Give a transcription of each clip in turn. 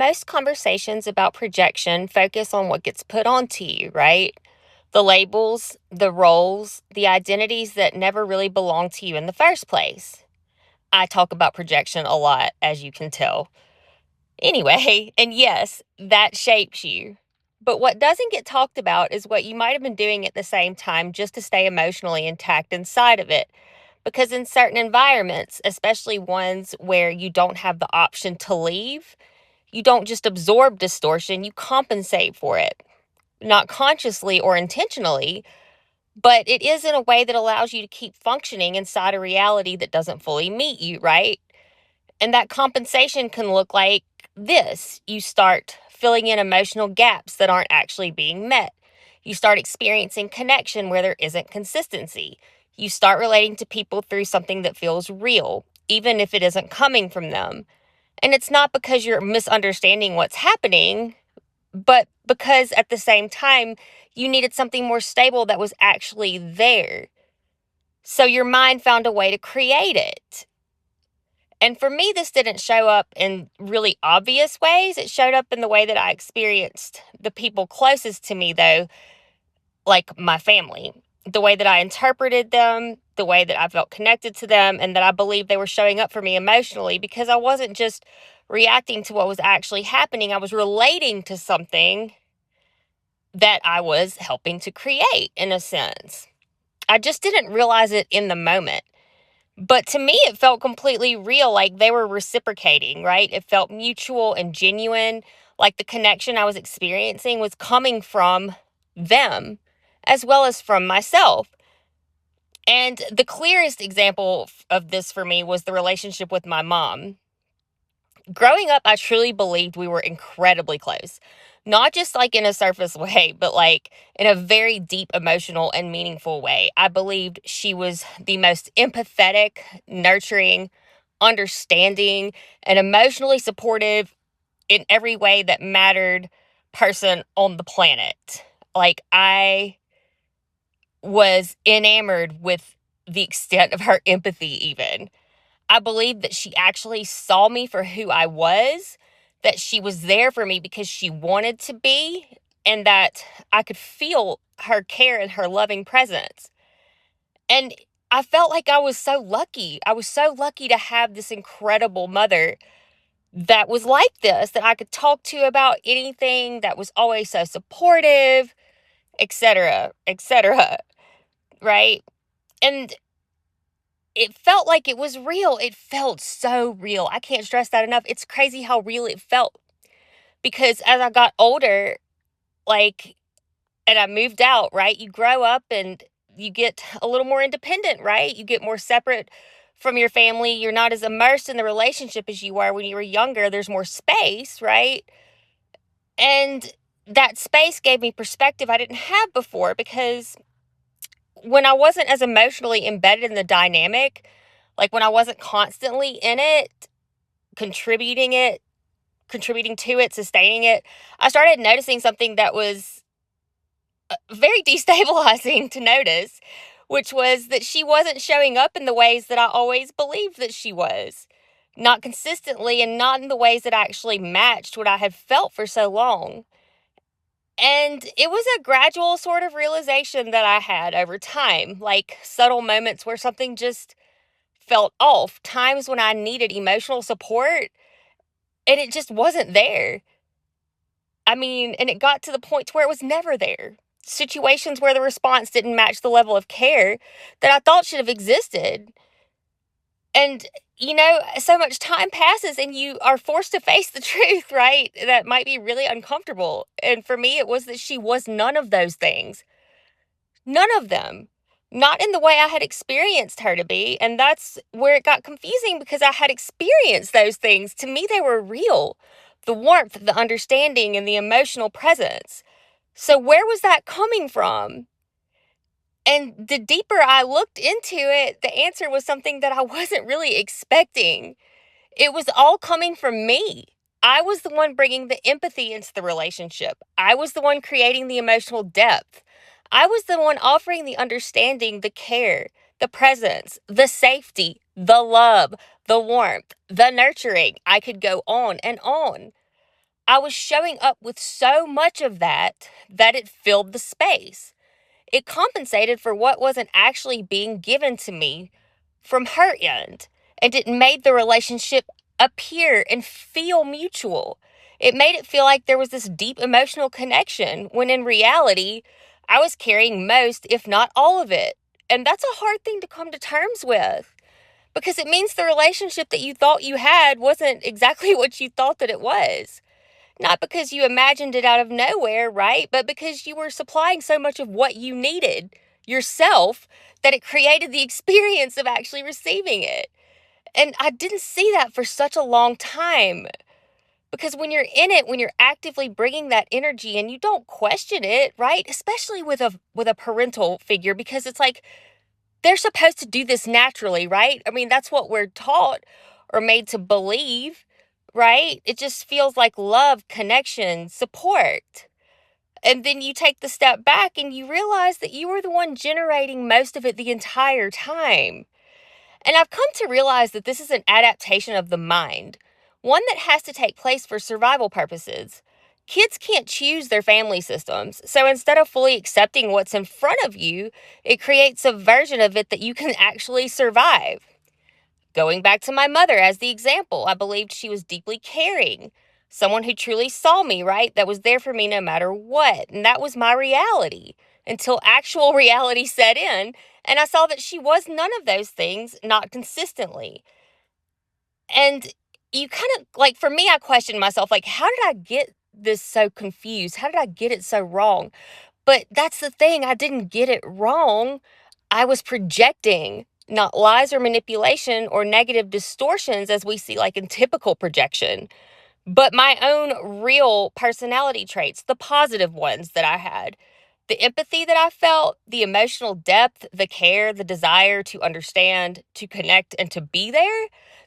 Most conversations about projection focus on what gets put onto you, right? The labels, the roles, the identities that never really belong to you in the first place. I talk about projection a lot, as you can tell. Anyway, and yes, that shapes you. But what doesn't get talked about is what you might have been doing at the same time just to stay emotionally intact inside of it. Because in certain environments, especially ones where you don't have the option to leave, you don't just absorb distortion, you compensate for it. Not consciously or intentionally, but it is in a way that allows you to keep functioning inside a reality that doesn't fully meet you, right? And that compensation can look like this: you start filling in emotional gaps that aren't actually being met. You start experiencing connection where there isn't consistency. You start relating to people through something that feels real, even if it isn't coming from them. And it's not because you're misunderstanding what's happening, but because at the same time, you needed something more stable that was actually there. So your mind found a way to create it. And for me, this didn't show up in really obvious ways. It showed up in the way that I experienced the people closest to me, though, like my family, the way that I interpreted them, the way that I felt connected to them, and that I believed they were showing up for me emotionally, because I wasn't just reacting to what was actually happening. I was relating to something that I was helping to create, in a sense. I just didn't realize it in the moment. But to me, it felt completely real, like they were reciprocating, right? It felt mutual and genuine, like the connection I was experiencing was coming from them as well as from myself. And the clearest example of this for me was the relationship with my mom. Growing up, I truly believed we were incredibly close. Not just like in a surface way, but like in a very deep emotional and meaningful way. I believed she was the most empathetic, nurturing, understanding, and emotionally supportive in every way that mattered person on the planet. Like, I was enamored with the extent of her empathy, even. I believe that she actually saw me for who I was, that she was there for me because she wanted to be, and that I could feel her care and her loving presence. And I felt like I was so lucky. I was so lucky to have this incredible mother that was like this, that I could talk to about anything, that was always so supportive, etc., etc., right? And it felt like it was real. It felt so real. I can't stress that enough. It's crazy how real it felt. Because as I got older, like, and I moved out, right? You grow up and you get a little more independent, right? You get more separate from your family. You're not as immersed in the relationship as you were when you were younger. There's more space, right? And that space gave me perspective I didn't have before, because when I wasn't as emotionally embedded in the dynamic, like when I wasn't constantly in it, contributing it, contributing to it, sustaining it, I started noticing something that was very destabilizing to notice, which was that she wasn't showing up in the ways that I always believed that she was. Not consistently, and not in the ways that actually matched what I had felt for so long. And it was a gradual sort of realization that I had over time, like subtle moments where something just felt off, times when I needed emotional support and it just wasn't there. I mean, and it got to the point to where it was never there. Situations where the response didn't match the level of care that I thought should have existed. And, so much time passes and you are forced to face the truth, right? That might be really uncomfortable. And for me, it was that she was none of those things. None of them. Not in the way I had experienced her to be. And that's where it got confusing, because I had experienced those things. To me, they were real. The warmth, the understanding, and the emotional presence. So where was that coming from? And the deeper I looked into it, the answer was something that I wasn't really expecting. It was all coming from me. I was the one bringing the empathy into the relationship. I was the one creating the emotional depth. I was the one offering the understanding, the care, the presence, the safety, the love, the warmth, the nurturing. I could go on and on. I was showing up with so much of that that it filled the space. It compensated for what wasn't actually being given to me from her end, and it made the relationship appear and feel mutual. It made it feel like there was this deep emotional connection when in reality, I was carrying most, if not all of it. And that's a hard thing to come to terms with because it means the relationship that you thought you had wasn't exactly what you thought that it was. Not because you imagined it out of nowhere, right? But because you were supplying so much of what you needed yourself that it created the experience of actually receiving it. And I didn't see that for such a long time because when you're in it, when you're actively bringing that energy and you don't question it, right? Especially with a parental figure because it's like they're supposed to do this naturally, right? I mean, that's what we're taught or made to believe, right? It just feels like love, connection, support. And then you take the step back and you realize that you were the one generating most of it the entire time. And I've come to realize that this is an adaptation of the mind, one that has to take place for survival purposes. Kids can't choose their family systems, so instead of fully accepting what's in front of you, it creates a version of it that you can actually survive. Going back to my mother as the example, I believed she was deeply caring, someone who truly saw me, right? That was there for me no matter what. And that was my reality until actual reality set in. And I saw that she was none of those things, not consistently. And you kind of like, for me, I questioned myself, like, how did I get this so confused? How did I get it so wrong? But that's the thing, I didn't get it wrong. I was projecting, not lies or manipulation or negative distortions as we see like in typical projection, but my own real personality traits, the positive ones that I had. The empathy that I felt, the emotional depth, the care, the desire to understand, to connect, and to be there,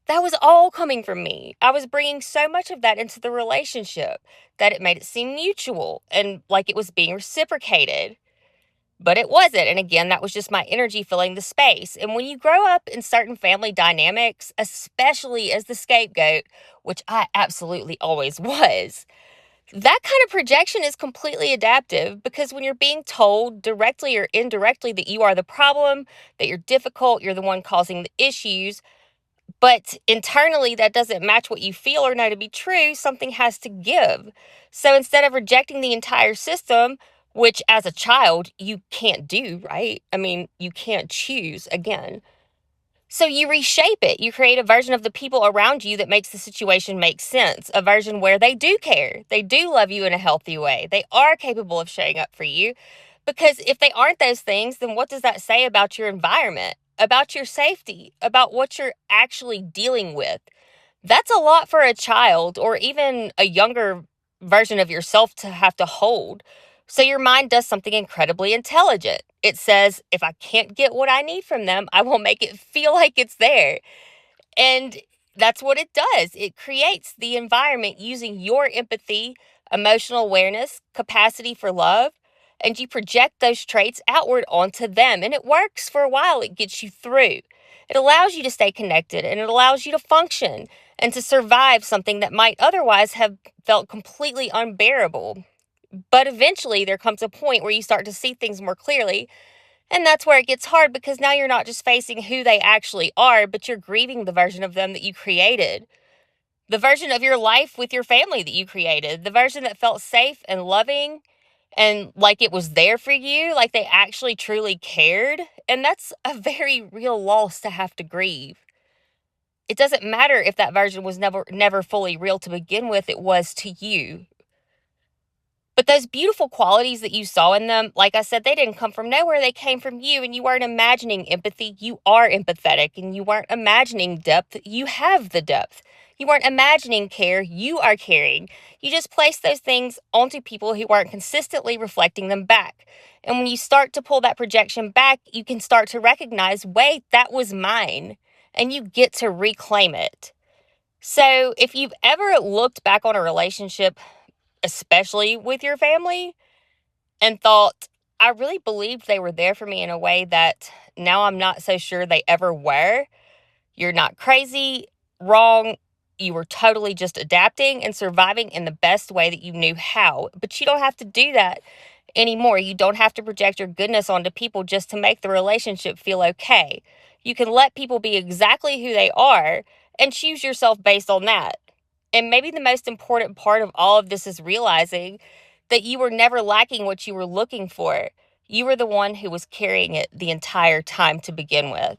that was all coming from me. I was bringing so much of that into the relationship that it made it seem mutual and like it was being reciprocated. But it wasn't. And again, that was just my energy filling the space. And when you grow up in certain family dynamics, especially as the scapegoat, which I absolutely always was, that kind of projection is completely adaptive because when you're being told directly or indirectly that you are the problem, that you're difficult, you're the one causing the issues, but internally that doesn't match what you feel or know to be true, something has to give. So instead of rejecting the entire system, which as a child you can't do, right? I mean, you can't choose again. So you reshape it. You create a version of the people around you that makes the situation make sense. A version where they do care. They do love you in a healthy way. They are capable of showing up for you. Because if they aren't those things, then what does that say about your environment, about your safety, about what you're actually dealing with? That's a lot for a child or even a younger version of yourself to have to hold. So your mind does something incredibly intelligent. It says, if I can't get what I need from them, I will make it feel like it's there. And that's what it does. It creates the environment using your empathy, emotional awareness, capacity for love, and you project those traits outward onto them. And it works for a while. It gets you through. It allows you to stay connected and it allows you to function and to survive something that might otherwise have felt completely unbearable. But eventually, there comes a point where you start to see things more clearly. And that's where it gets hard because now you're not just facing who they actually are, but you're grieving the version of them that you created. The version of your life with your family that you created. The version that felt safe and loving and like it was there for you, like they actually truly cared. And that's a very real loss to have to grieve. It doesn't matter if that version was never fully real to begin with, it was to you. But those beautiful qualities that you saw in them, like I said, they didn't come from nowhere. They came from you, and you weren't imagining empathy. You are empathetic, and you weren't imagining depth. You have the depth. You weren't imagining care. You are caring. You just placed those things onto people who weren't consistently reflecting them back. And when you start to pull that projection back, you can start to recognize, wait, that was mine. And you get to reclaim it. So if you've ever looked back on a relationship, especially with your family, and thought, I really believed they were there for me in a way that now I'm not so sure they ever were. You're not crazy, wrong. You were totally just adapting and surviving in the best way that you knew how. But you don't have to do that anymore. You don't have to project your goodness onto people just to make the relationship feel okay. You can let people be exactly who they are and choose yourself based on that. And maybe the most important part of all of this is realizing that you were never lacking what you were looking for. You were the one who was carrying it the entire time to begin with.